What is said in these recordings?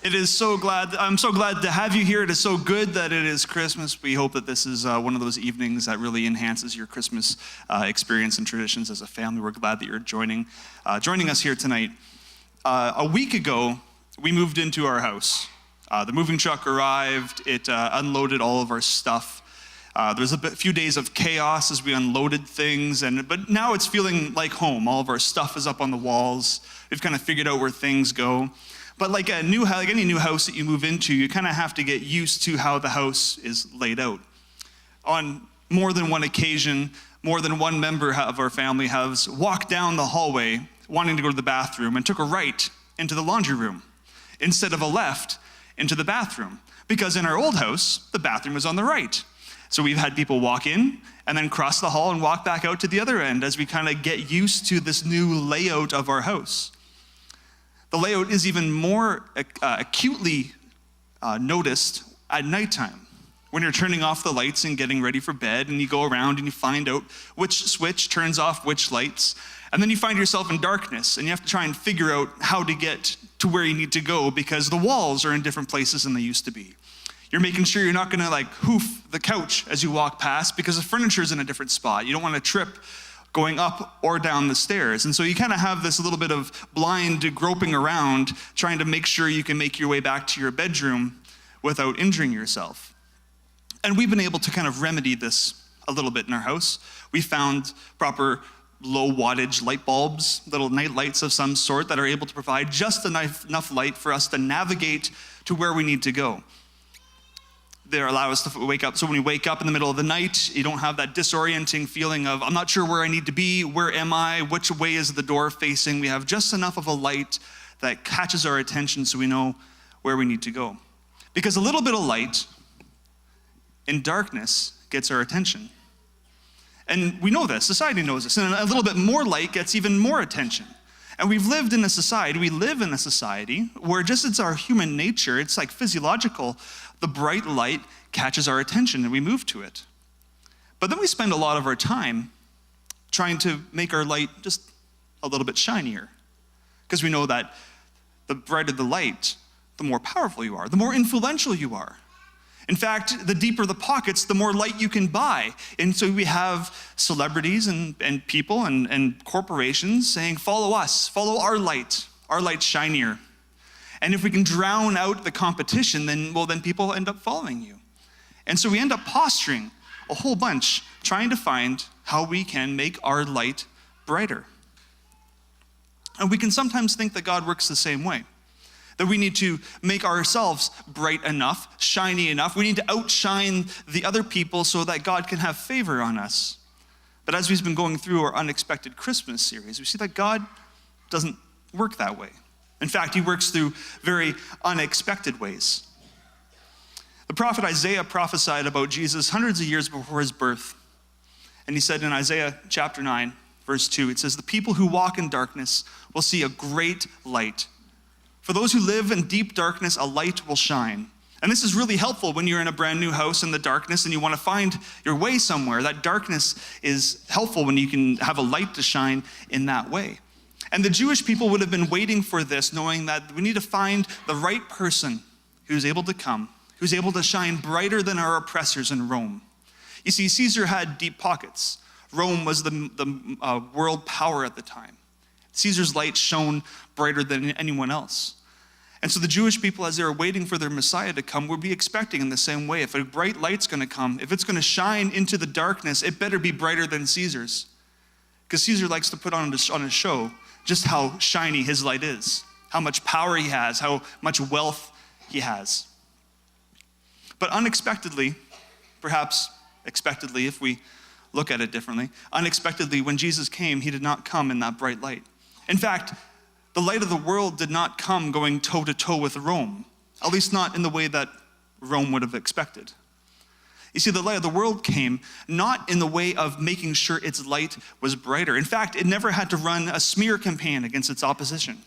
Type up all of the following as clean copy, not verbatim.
I'm so glad to have you here. It is so good that it is Christmas. We hope that this is one of those evenings that really enhances your Christmas experience and traditions as a family. We're glad that you're joining us here tonight. A week ago, we moved into our house. The moving truck arrived. It unloaded all of our stuff. There was a few days of chaos as we unloaded things, but now it's feeling like home. All of our stuff is up on the walls. We've kind of figured out where things go. But like any new house that you move into, you kind of have to get used to how the house is laid out. On more than one occasion, more than one member of our family has walked down the hallway wanting to go to the bathroom and took a right into the laundry room instead of a left into the bathroom. Because in our old house, the bathroom was on the right. So we've had people walk in and then cross the hall and walk back out to the other end as we kind of get used to this new layout of our house. The layout is even more acutely noticed at nighttime when you're turning off the lights and getting ready for bed, and you go around and you find out which switch turns off which lights, and then you find yourself in darkness and you have to try and figure out how to get to where you need to go because the walls are in different places than they used to be. You're making sure you're not gonna hoof the couch as you walk past because the furniture is in a different spot. You don't want to trip going up or down the stairs. And so you kind of have this little bit of blind groping around, trying to make sure you can make your way back to your bedroom without injuring yourself. And we've been able to kind of remedy this a little bit in our house. We found proper low wattage light bulbs, little night lights of some sort that are able to provide just enough light for us to navigate to where we need to go. They allow us to wake up. So when we wake up in the middle of the night, you don't have that disorienting feeling of, I'm not sure where I need to be, where am I, which way is the door facing? We have just enough of a light that catches our attention so we know where we need to go. Because a little bit of light in darkness gets our attention. And we know this, society knows this, and a little bit more light gets even more attention. And we live in a society where just it's our human nature, it's like physiological, the bright light catches our attention and we move to it. But then we spend a lot of our time trying to make our light just a little bit shinier. Because we know that the brighter the light, the more powerful you are, the more influential you are. In fact, the deeper the pockets, the more light you can buy. And so we have celebrities and people and corporations saying, follow us, follow our light shinier. And if we can drown out the competition, then people end up following you. And so we end up posturing a whole bunch, trying to find how we can make our light brighter. And we can sometimes think that God works the same way. That we need to make ourselves bright enough, shiny enough. We need to outshine the other people so that God can have favor on us. But as we've been going through our Unexpected Christmas series, we see that God doesn't work that way. In fact, he works through very unexpected ways. The prophet Isaiah prophesied about Jesus hundreds of years before his birth. And he said in Isaiah chapter 9, verse 2, it says, the people who walk in darkness will see a great light. For those who live in deep darkness, a light will shine. And this is really helpful when you're in a brand new house in the darkness and you want to find your way somewhere. That darkness is helpful when you can have a light to shine in that way. And the Jewish people would have been waiting for this, knowing that we need to find the right person who's able to come, who's able to shine brighter than our oppressors in Rome. You see, Caesar had deep pockets. Rome was the world power at the time. Caesar's light shone brighter than anyone else. And so the Jewish people, as they were waiting for their Messiah to come, would be expecting in the same way. If a bright light's going to come, if it's going to shine into the darkness, it better be brighter than Caesar's. Because Caesar likes to put on a show just how shiny his light is, how much power he has, how much wealth he has. But unexpectedly, perhaps expectedly if we look at it differently, unexpectedly when Jesus came, he did not come in that bright light. In fact, the light of the world did not come going toe-to-toe with Rome, at least not in the way that Rome would have expected. You see, the light of the world came not in the way of making sure its light was brighter. In fact, it never had to run a smear campaign against its opposition.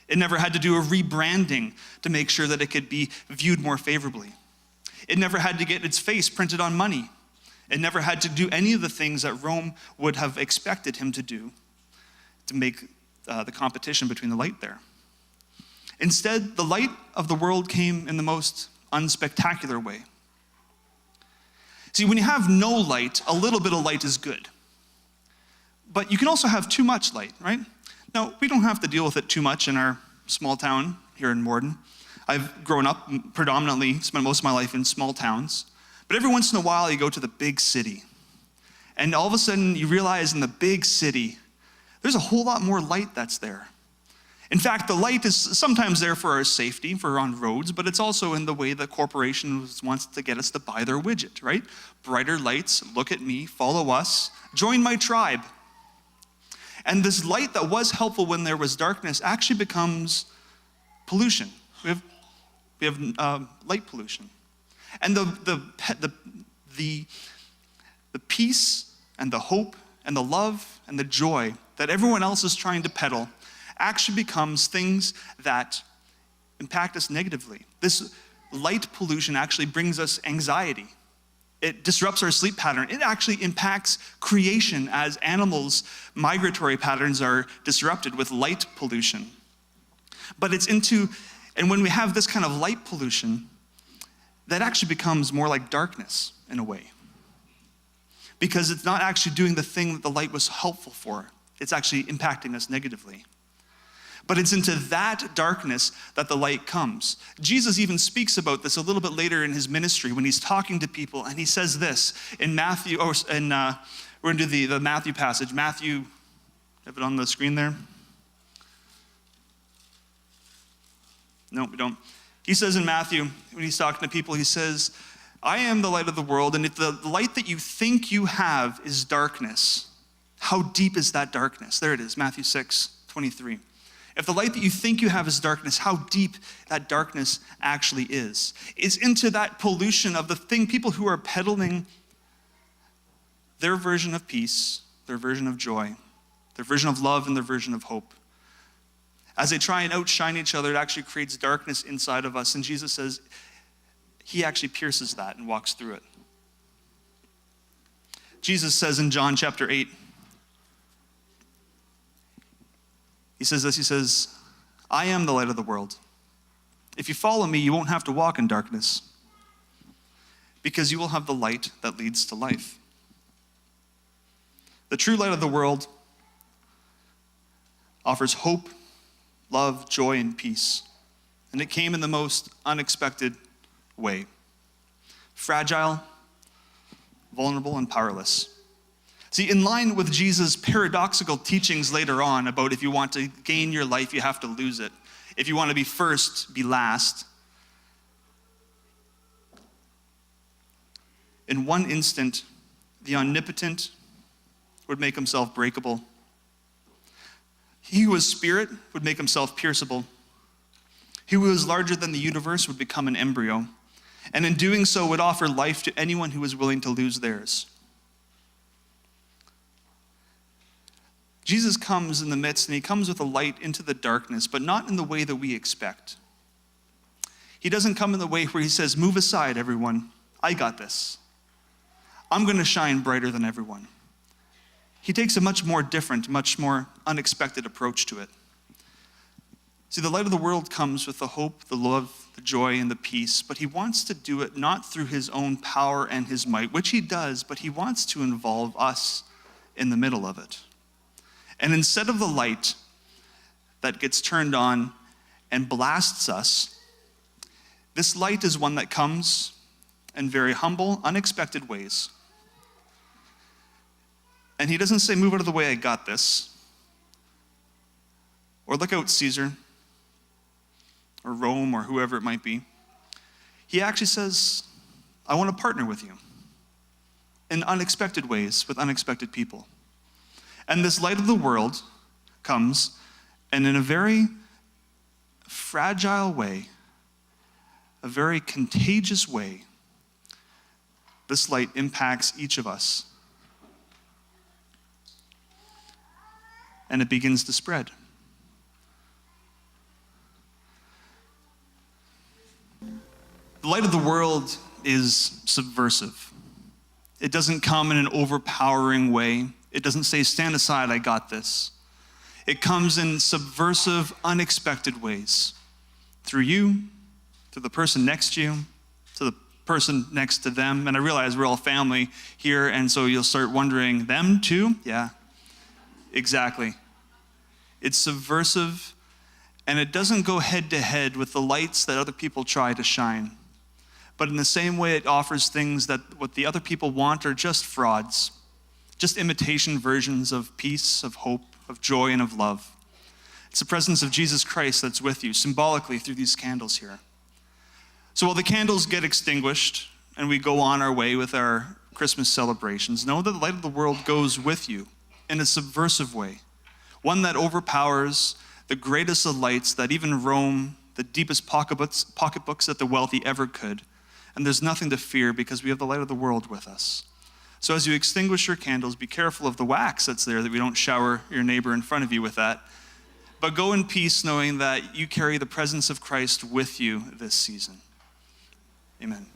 It never had to do a rebranding to make sure that it could be viewed more favorably. It never had to get its face printed on money. It never had to do any of the things that Rome would have expected him to do to make the competition between the light there. Instead, the light of the world came in the most unspectacular way. See, when you have no light, a little bit of light is good. But you can also have too much light, right? Now, we don't have to deal with it too much in our small town here in Morden. I've grown up predominantly, spent most of my life in small towns. But every once in a while, you go to the big city. And all of a sudden, you realize in the big city, there's a whole lot more light that's there. In fact, the light is sometimes there for our safety, for on roads, but it's also in the way that corporations wants to get us to buy their widget, right? Brighter lights, look at me, follow us, join my tribe. And this light that was helpful when there was darkness actually becomes pollution. We have light pollution. And the peace and the hope and the love and the joy that everyone else is trying to peddle actually becomes things that impact us negatively. This light pollution actually brings us anxiety. It disrupts our sleep pattern. It actually impacts creation as animals' migratory patterns are disrupted with light pollution. And when we have this kind of light pollution, that actually becomes more like darkness in a way. Because it's not actually doing the thing that the light was helpful for. It's actually impacting us negatively. But it's into that darkness that the light comes. Jesus even speaks about this a little bit later in his ministry when he's talking to people, and he says this in Matthew, we're going to do the Matthew passage. Matthew, have it on the screen there? No, we don't. He says in Matthew, when he's talking to people, he says, I am the light of the world, and if the light that you think you have is darkness, how deep is that darkness? There it is, Matthew 6:23. If the light that you think you have is darkness, how deep that darkness actually is. It's into that pollution of the thing, people who are peddling their version of peace, their version of joy, their version of love, and their version of hope. As they try and outshine each other, it actually creates darkness inside of us. And Jesus says he actually pierces that and walks through it. Jesus says in John chapter 8, he says this, he says, I am the light of the world. If you follow me, you won't have to walk in darkness because you will have the light that leads to life. The true light of the world offers hope, love, joy, and peace. And it came in the most unexpected way. Fragile, vulnerable, and powerless. See, in line with Jesus' paradoxical teachings later on about if you want to gain your life, you have to lose it. If you want to be first, be last. In one instant, the omnipotent would make himself breakable. He who is spirit would make himself pierceable. He who is larger than the universe would become an embryo, and in doing so would offer life to anyone who is willing to lose theirs. Jesus comes in the midst, and he comes with a light into the darkness, but not in the way that we expect. He doesn't come in the way where he says, move aside, everyone. I got this. I'm going to shine brighter than everyone. He takes a much more different, much more unexpected approach to it. See, the light of the world comes with the hope, the love, the joy, and the peace, but he wants to do it not through his own power and his might, which he does, but he wants to involve us in the middle of it. And instead of the light that gets turned on and blasts us, this light is one that comes in very humble, unexpected ways. And he doesn't say, move out of the way, I got this. Or look out, Caesar. Or Rome, or whoever it might be. He actually says, I want to partner with you in unexpected ways with unexpected people. And this light of the world comes, and in a very fragile way, a very contagious way, this light impacts each of us. And it begins to spread. The light of the world is subversive. It doesn't come in an overpowering way. It doesn't say, stand aside, I got this. It comes in subversive, unexpected ways. through you, to the person next to you, to the person next to them. And I realize we're all family here, and so you'll start wondering, them too? Yeah, exactly. It's subversive, and it doesn't go head to head with the lights that other people try to shine. But in the same way, it offers things that what the other people want are just frauds, just imitation versions of peace, of hope, of joy, and of love. It's the presence of Jesus Christ that's with you, symbolically through these candles here. So while the candles get extinguished and we go on our way with our Christmas celebrations, know that the light of the world goes with you in a subversive way, one that overpowers the greatest of lights that even roam the deepest pocketbooks that the wealthy ever could. And there's nothing to fear because we have the light of the world with us. So as you extinguish your candles, be careful of the wax that's there, that we don't shower your neighbor in front of you with that. But go in peace knowing that you carry the presence of Christ with you this season. Amen.